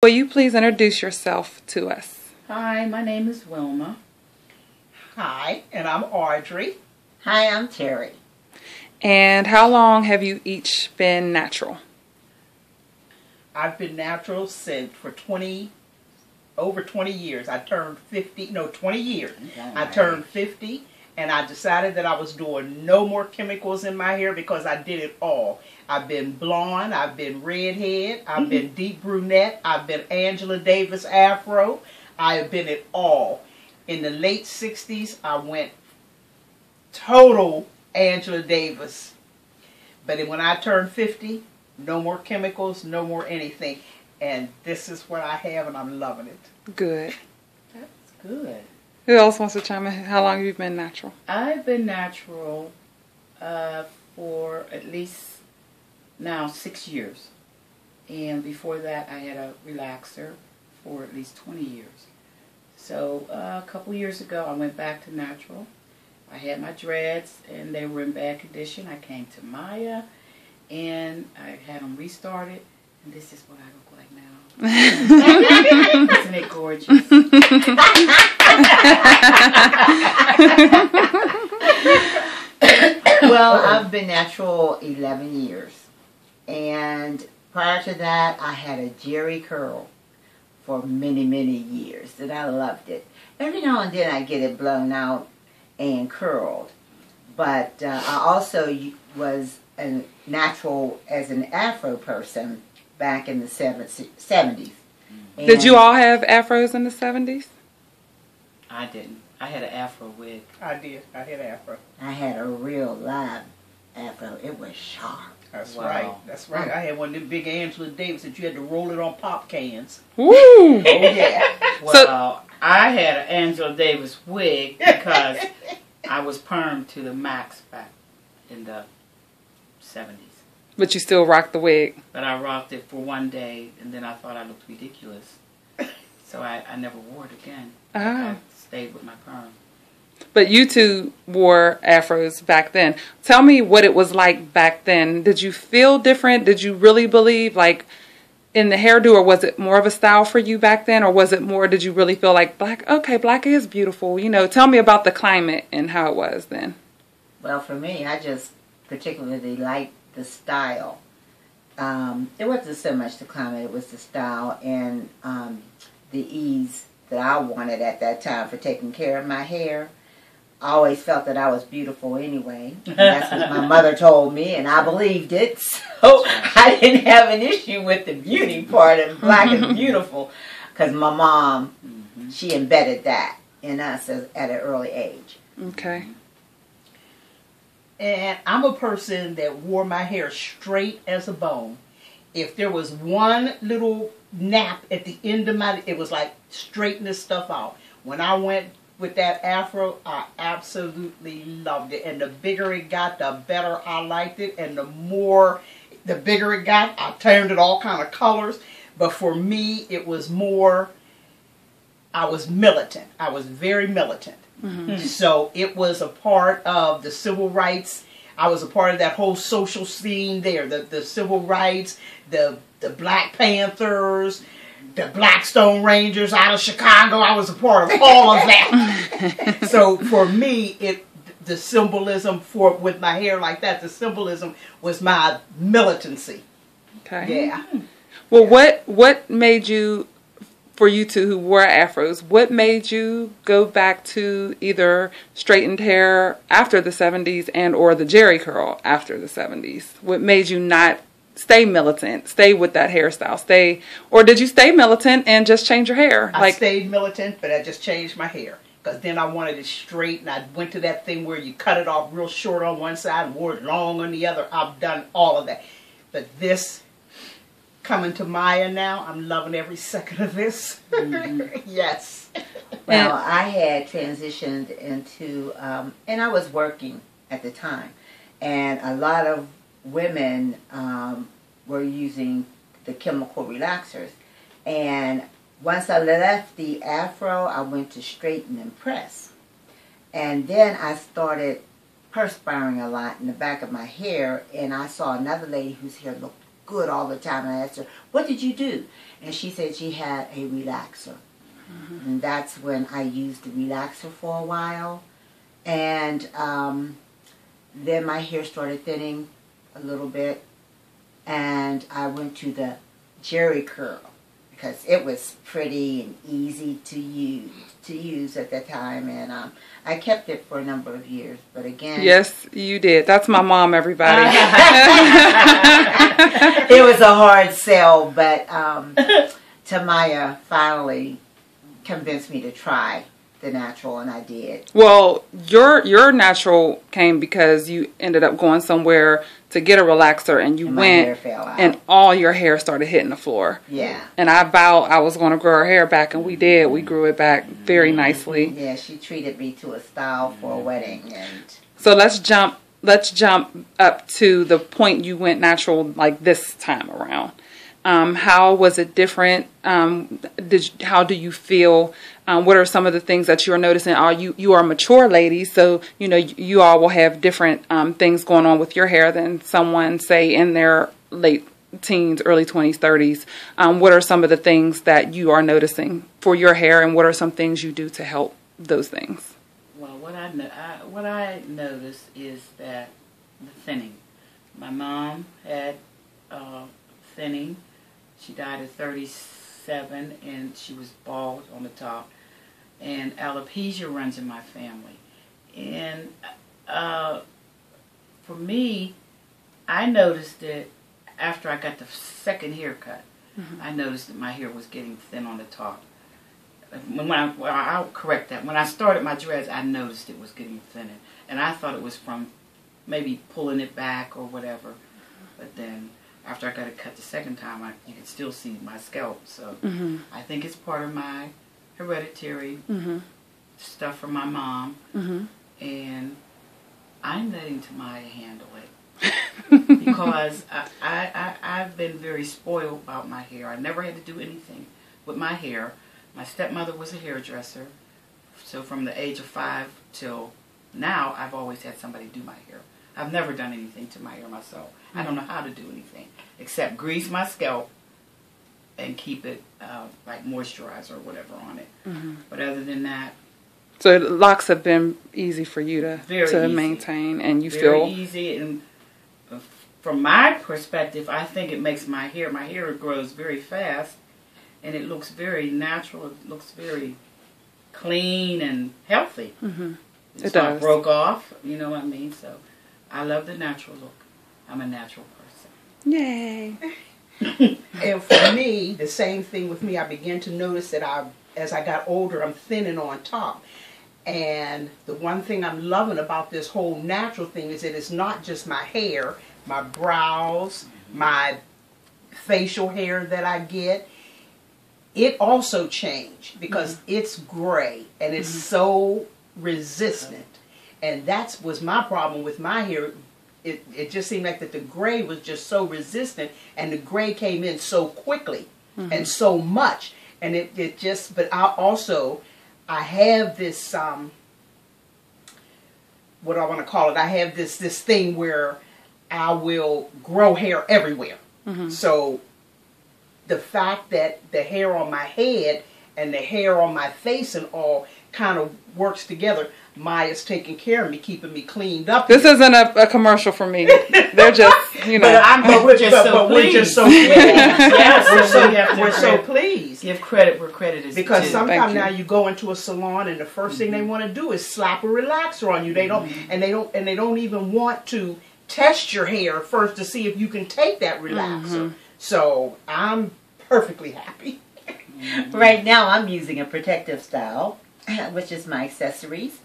Will you please introduce yourself to us? Hi, my name is Wilma. Hi, and I'm Audrey. Hi, I'm Terry. And how long have you each been natural? I've been natural since for over 20 years. I turned 50, no, 20 years. I turned 50, and I decided that I was doing no more chemicals in my hair because I did it all. I've been blonde, I've been redhead, I've been deep brunette, I've been Angela Davis afro. I have been it all. In the late 60s, I went total Angela Davis. But when I turned 50, no more chemicals, no more anything. And this is what I have, and I'm loving it. Good. That's good. Who else wants to chime in? How long have you been natural? I've been natural for at least now 6 years. And before that, I had a relaxer for at least 20 years. So a couple years ago, I went back to natural. I had my dreads, and they were in bad condition. I came to Maya, and I had them restarted, and this is what I look like now. Isn't it gorgeous? Well, I've been natural 11 years. And prior to that, I had a Jerry curl for many, many years, and I loved it. Every now and then I get it blown out and curled. But I also was a natural as an Afro person back in the 70s. Did you all have afros in the 70s? I didn't. I had an Afro wig. I did. I had afro. I had a real live Afro. It was sharp. That's Wow. right. That's right. I had one of them big Angela Davis that you had to roll it on pop cans. Woo! Oh, yeah. Well, I had an Angela Davis wig because I was permed to the max back in the 70s. But you still rock the wig. But I rocked it for one day, and then I thought I looked ridiculous. So I never wore it again. Oh. I stayed with my perm. But you two wore afros back then. Tell me what it was like back then. Did you feel different? Did you really believe, like, in the hairdo, or was it more of a style for you back then? Or was it more, did you really feel like, black is beautiful? You know, tell me about the climate and how it was then. Well, for me, I just particularly liked the style. It wasn't so much the climate, it was the style and the ease that I wanted at that time for taking care of my hair. I always felt that I was beautiful anyway. And that's what my mother told me, and I believed it. So I didn't have an issue with the beauty part of black and beautiful, because my mom, she embedded that in us at an early age. Okay. And I'm a person that wore my hair straight as a bone. If there was one little nap at the end of it was like straighten this stuff out. When I went with that afro, I absolutely loved it. And the bigger it got, the better I liked it. And the bigger it got, I turned it all kind of colors. But for me, it was more, I was militant. I was very militant. So it was a part of the civil rights. I was a part of that whole social scene there. The civil rights, the Black Panthers, the Blackstone Rangers out of Chicago. I was a part of all of that. So for me, the symbolism with my hair like that, the symbolism was my militancy. Okay. Yeah. Well, what made you, for you two who wore afros, what made you go back to either straightened hair after the 70s and or the Jerry curl after the 70s? What made you not stay militant, stay with that hairstyle, or did you stay militant and just change your hair? I stayed militant, but I just changed my hair. Because then I wanted it straight, and I went to that thing where you cut it off real short on one side and wore it long on the other. I've done all of that. But this, coming to Maya now, I'm loving every second of this. Yes. Well, I had transitioned into, and I was working at the time, and a lot of women were using the chemical relaxers. And once I left the afro, I went to straighten and press. And then I started perspiring a lot in the back of my hair, and I saw another lady whose hair looked good all the time. And I asked her, what did you do? And she said she had a relaxer. And that's when I used the relaxer for a while. And then my hair started thinning a little bit. And I went to the Jerry curl because it was pretty and easy to use at that time. And I kept it for a number of years. But again... Yes, you did. That's my mom, everybody. It was a hard sell, but Tamaya finally convinced me to try the natural, and I did. Well, your natural came because you ended up going somewhere to get a relaxer, and you And my went, hair fell out. and all your hair started hitting the floor. Yeah. And I vowed I was going to grow her hair back, and we did. We grew it back very nicely. Yeah, she treated me to a style for a wedding, and So let's jump up to the point you went natural like this time around. How was it different? How do you feel? What are some of the things that you are noticing? You are mature ladies, so you know you all will have different things going on with your hair than someone, say, in their late teens, early 20s, 30s. What are some of the things that you are noticing for your hair, and what are some things you do to help those things? Well, what I noticed is that the thinning. My mom had thinning. She died at 37, and she was bald on the top. And alopecia runs in my family. And for me, I noticed it after I got the second haircut. I noticed that my hair was getting thin on the top. I'll correct that. When I started my dreads, I noticed it was getting thinner. And I thought it was from maybe pulling it back or whatever. But then after I got it cut the second time, you could still see my scalp. So I think it's part of my hereditary stuff from my mom. And I'm letting Tamaya handle it. Because I've been very spoiled about my hair. I never had to do anything with my hair. My stepmother was a hairdresser. So from the age of 5 till now, I've always had somebody do my hair. I've never done anything to my hair myself. I don't know how to do anything except grease my scalp and keep it like moisturizer or whatever on it. But other than that, so locks have been easy for you to easy. Maintain, and you very feel easy. And from my perspective, I think it makes my hair grows very fast, and it looks very natural. It looks very clean and healthy. It's It not does. broke off. You know what I mean? So I love the natural look. I'm a natural person. yay. And for me, the same thing with me. I began to notice that as I got older, I'm thinning on top. And the one thing I'm loving about this whole natural thing is that it's not just my hair, my brows, my facial hair that I get. It also changed because it's gray and it's so resistant. And that was my problem with my hair. It just seemed like that the gray was just so resistant, and the gray came in so quickly and so much. And it just, but I have this, what do I want to call it? I have this thing where I will grow hair everywhere. So the fact that the hair on my head and the hair on my face and all kind of works together. Maya's taking care of me, keeping me cleaned up. This isn't a commercial for me. They're just, you know. But we're just so pleased. We're just so pleased. Yes, we're so pleased. Give credit where credit is due. Because sometimes now you. you go into a salon and the first thing they want to do is slap a relaxer on you. They don't, and they don't even want to test your hair first to see if you can take that relaxer. So I'm perfectly happy. right now I'm using a protective style, which is my accessories.